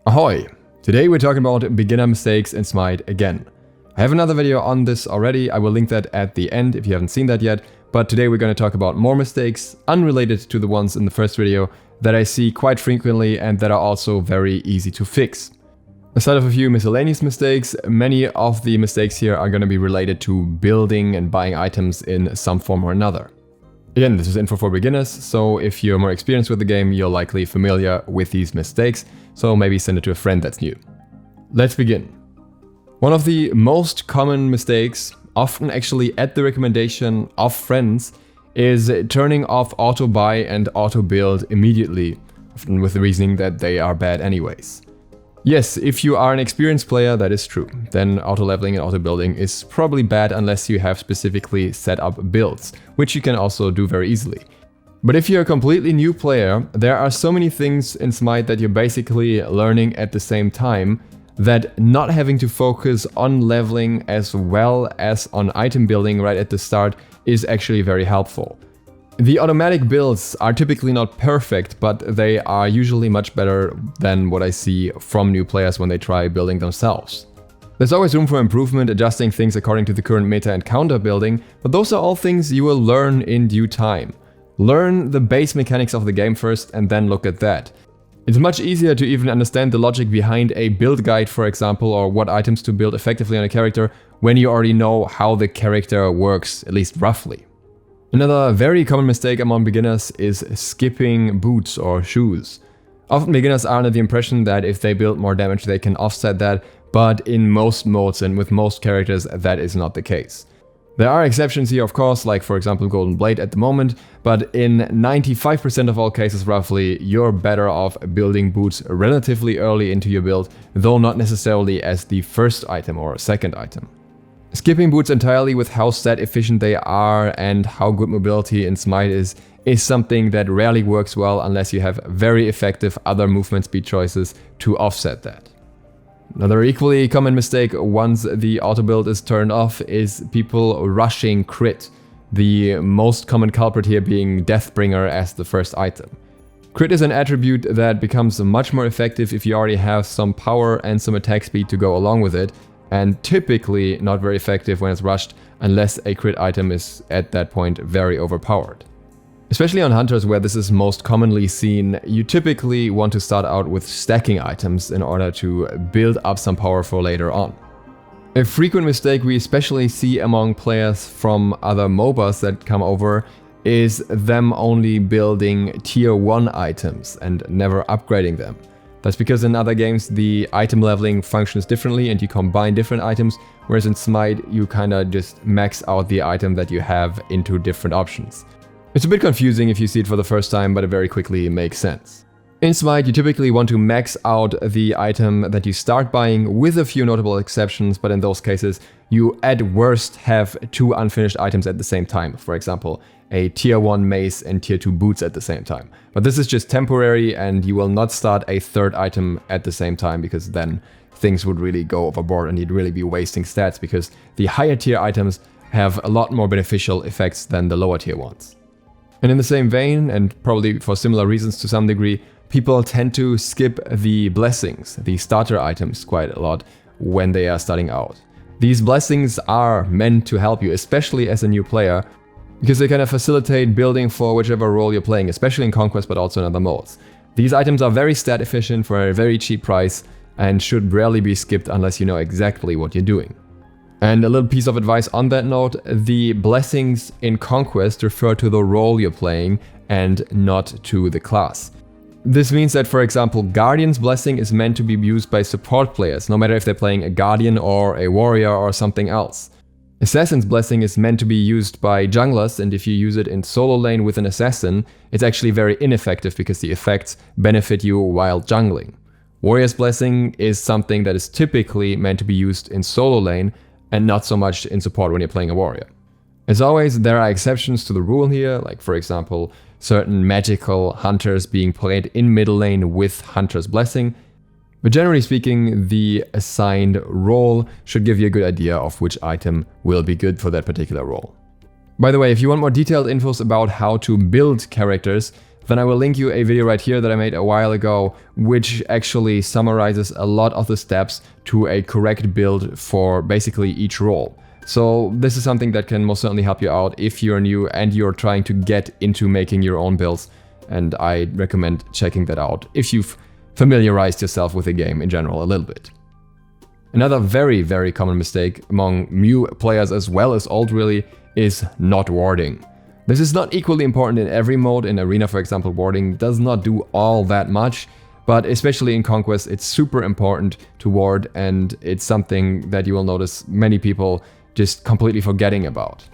Ahoy! Today we're talking about beginner mistakes in Smite again. I have another video on this already, I will link that at the end if you haven't seen that yet, but today we're going to talk about more mistakes, unrelated to the ones in the first video, that I see quite frequently and that are also very easy to fix. Aside of a few miscellaneous mistakes, many of the mistakes here are going to be related to building and buying items in some form or another. Again, this is info for beginners, so if you're more experienced with the game, you're likely familiar with these mistakes, so maybe send it to a friend that's new. Let's begin. One of the most common mistakes, often actually at the recommendation of friends, is turning off auto buy and auto build immediately, often with the reasoning that they are bad anyways. Yes, if you are an experienced player, that is true. Then auto leveling and auto building is probably bad unless you have specifically set up builds, which you can also do very easily. But if you're a completely new player, there are so many things in Smite that you're basically learning at the same time that not having to focus on leveling as well as on item building right at the start is actually very helpful. The automatic builds are typically not perfect, but they are usually much better than what I see from new players when they try building themselves. There's always room for improvement, adjusting things according to the current meta and counter building, but those are all things you will learn in due time. Learn the base mechanics of the game first and then look at that. It's much easier to even understand the logic behind a build guide, for example, or what items to build effectively on a character when you already know how the character works, at least roughly. Another very common mistake among beginners is skipping boots or shoes. Often beginners are under the impression that if they build more damage they can offset that, but in most modes and with most characters that is not the case. There are exceptions here of course, like for example Golden Blade at the moment, but in 95% of all cases roughly, you're better off building boots relatively early into your build, though not necessarily as the first item or second item. Skipping boots entirely with how stat efficient they are and how good mobility in Smite is something that rarely works well unless you have very effective other movement speed choices to offset that. Another equally common mistake once the auto build is turned off is people rushing crit, the most common culprit here being Deathbringer as the first item. Crit is an attribute that becomes much more effective if you already have some power and some attack speed to go along with it, and typically not very effective when it's rushed unless a crit item is at that point very overpowered. Especially on hunters where this is most commonly seen, you typically want to start out with stacking items in order to build up some power for later on. A frequent mistake we especially see among players from other MOBAs that come over is them only building tier 1 items and never upgrading them. That's because in other games the item leveling functions differently and you combine different items, whereas in Smite you kinda just max out the item that you have into different options. It's a bit confusing if you see it for the first time, but it very quickly makes sense. In Smite you typically want to max out the item that you start buying with a few notable exceptions, but in those cases you at worst have 2 unfinished items at the same time, for example a tier 1 mace and tier 2 boots at the same time. But this is just temporary and you will not start a third item at the same time because then things would really go overboard and you'd really be wasting stats because the higher tier items have a lot more beneficial effects than the lower tier ones. And in the same vein, and probably for similar reasons to some degree, people tend to skip the blessings, the starter items, quite a lot when they are starting out. These blessings are meant to help you, especially as a new player, because they kind of facilitate building for whichever role you're playing, especially in Conquest but also in other modes. These items are very stat efficient for a very cheap price and should rarely be skipped unless you know exactly what you're doing. And a little piece of advice on that note, the blessings in Conquest refer to the role you're playing and not to the class. This means that, for example, Guardian's blessing is meant to be used by support players, no matter if they're playing a Guardian or a Warrior or something else. Assassin's blessing is meant to be used by junglers, and if you use it in solo lane with an assassin, it's actually very ineffective because the effects benefit you while jungling. Warrior's blessing is something that is typically meant to be used in solo lane and not so much in support when you're playing a warrior. As always, there are exceptions to the rule here, like for example, certain magical hunters being played in middle lane with Hunter's blessing, but generally speaking, the assigned role should give you a good idea of which item will be good for that particular role. By the way, if you want more detailed infos about how to build characters then I will link you a video right here that I made a while ago, which actually summarizes a lot of the steps to a correct build for basically each role. So this is something that can most certainly help you out if you're new and you're trying to get into making your own builds, and I recommend checking that out if you've familiarized yourself with the game in general a little bit. Another very, very common mistake among new players as well as old really is not warding. This is not equally important in every mode. In Arena, for example, warding does not do all that much, but especially in Conquest it's super important to ward, and it's something that you will notice many people just completely forgetting about.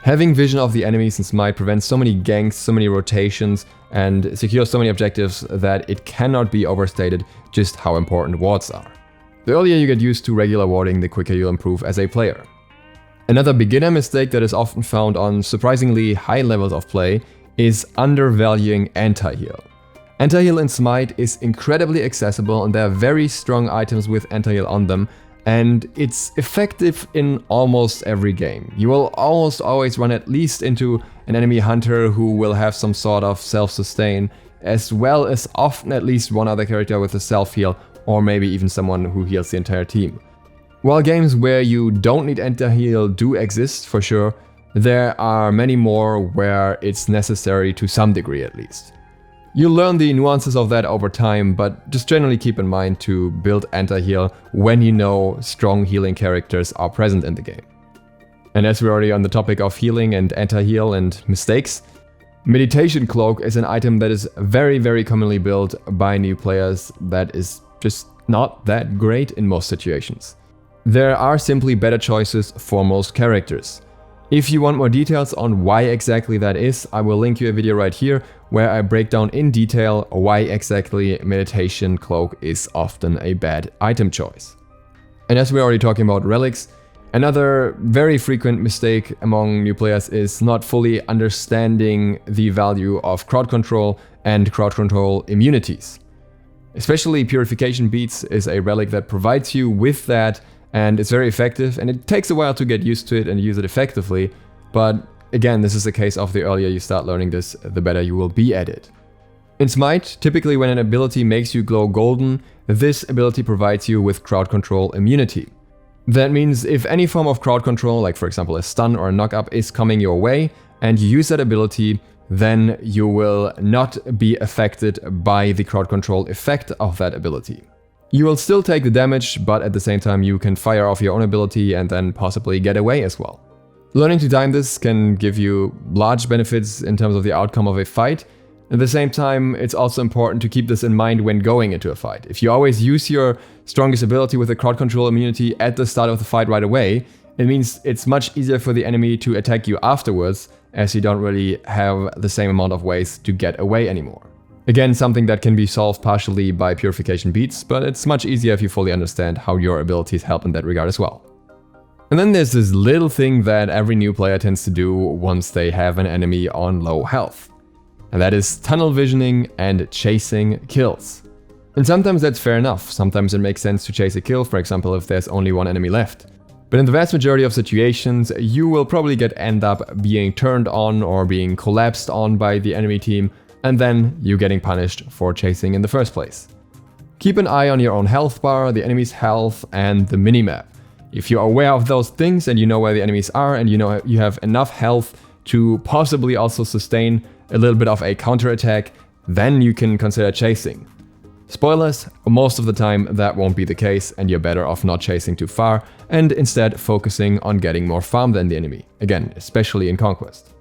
Having vision of the enemies in Smite prevents so many ganks, so many rotations, and secures so many objectives that it cannot be overstated just how important wards are. The earlier you get used to regular warding, the quicker you'll improve as a player. Another beginner mistake that is often found on surprisingly high levels of play is undervaluing anti-heal. Anti-heal in Smite is incredibly accessible, and there are very strong items with anti-heal on them, and it's effective in almost every game. You will almost always run at least into an enemy hunter who will have some sort of self-sustain, as well as often at least one other character with a self-heal, or maybe even someone who heals the entire team. While games where you don't need anti-heal do exist for sure, there are many more where it's necessary to some degree at least. You'll learn the nuances of that over time, but just generally keep in mind to build anti-heal when you know strong healing characters are present in the game. And as we're already on the topic of healing and anti-heal and mistakes, Meditation Cloak is an item that is very, very commonly built by new players that is just not that great in most situations. There are simply better choices for most characters. If you want more details on why exactly that is, I will link you a video right here where I break down in detail why exactly Meditation Cloak is often a bad item choice. And as we're already talking about relics, another very frequent mistake among new players is not fully understanding the value of crowd control and crowd control immunities. Especially Purification Beads is a relic that provides you with that, and it's very effective, and it takes a while to get used to it and use it effectively, but again, this is a case of the earlier you start learning this, the better you will be at it. In Smite, typically when an ability makes you glow golden, this ability provides you with crowd control immunity. That means if any form of crowd control, like for example a stun or a knock-up, is coming your way and you use that ability, then you will not be affected by the crowd control effect of that ability. You will still take the damage, but at the same time you can fire off your own ability and then possibly get away as well. Learning to time this can give you large benefits in terms of the outcome of a fight. At the same time, it's also important to keep this in mind when going into a fight. If you always use your strongest ability with the crowd control immunity at the start of the fight right away, it means it's much easier for the enemy to attack you afterwards, as you don't really have the same amount of ways to get away anymore. Again, something that can be solved partially by Purification Beads, but it's much easier if you fully understand how your abilities help in that regard as well. And then there's this little thing that every new player tends to do once they have an enemy on low health. And that is tunnel visioning and chasing kills. And sometimes that's fair enough. Sometimes it makes sense to chase a kill, for example, if there's only one enemy left. But in the vast majority of situations, you will probably end up being turned on or being collapsed on by the enemy team, and then you getting punished for chasing in the first place. Keep an eye on your own health bar, the enemy's health, and the minimap. If you're aware of those things and you know where the enemies are and you know you have enough health to possibly also sustain a little bit of a counterattack, then you can consider chasing. Spoilers, most of the time that won't be the case and you're better off not chasing too far and instead focusing on getting more farm than the enemy, again, especially in Conquest.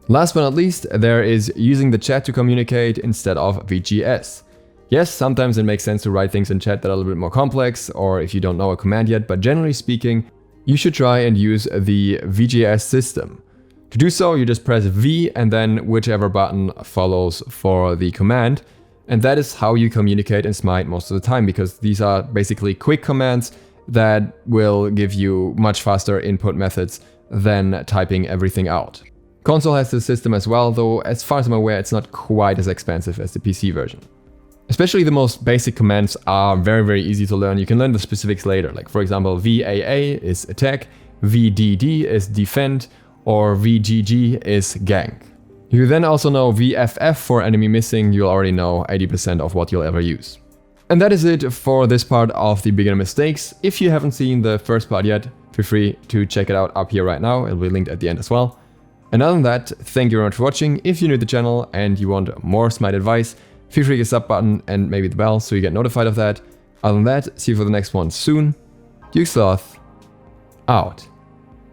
Last but not least, there is using the chat to communicate instead of VGS. Yes, sometimes it makes sense to write things in chat that are a little bit more complex, or if you don't know a command yet, but generally speaking, you should try and use the VGS system. To do so, you just press V and then whichever button follows for the command, and that is how you communicate in Smite most of the time, because these are basically quick commands that will give you much faster input methods than typing everything out. Console has this system as well, though as far as I'm aware it's not quite as expensive as the PC version. Especially the most basic commands are very easy to learn. You can learn the specifics later, like for example VAA is attack, VDD is defend, or VGG is gank. You then also know VFF for enemy missing, you'll already know 80% of what you'll ever use. And that is it for this part of the beginner mistakes. If you haven't seen the first part yet, feel free to check it out up here right now, it'll be linked at the end as well. And other than that, thank you very much for watching. If you're new to the channel and you want more Smite advice, feel free to hit the sub button and maybe the bell so you get notified of that. Other than that, see you for the next one soon. DukeSloth, out.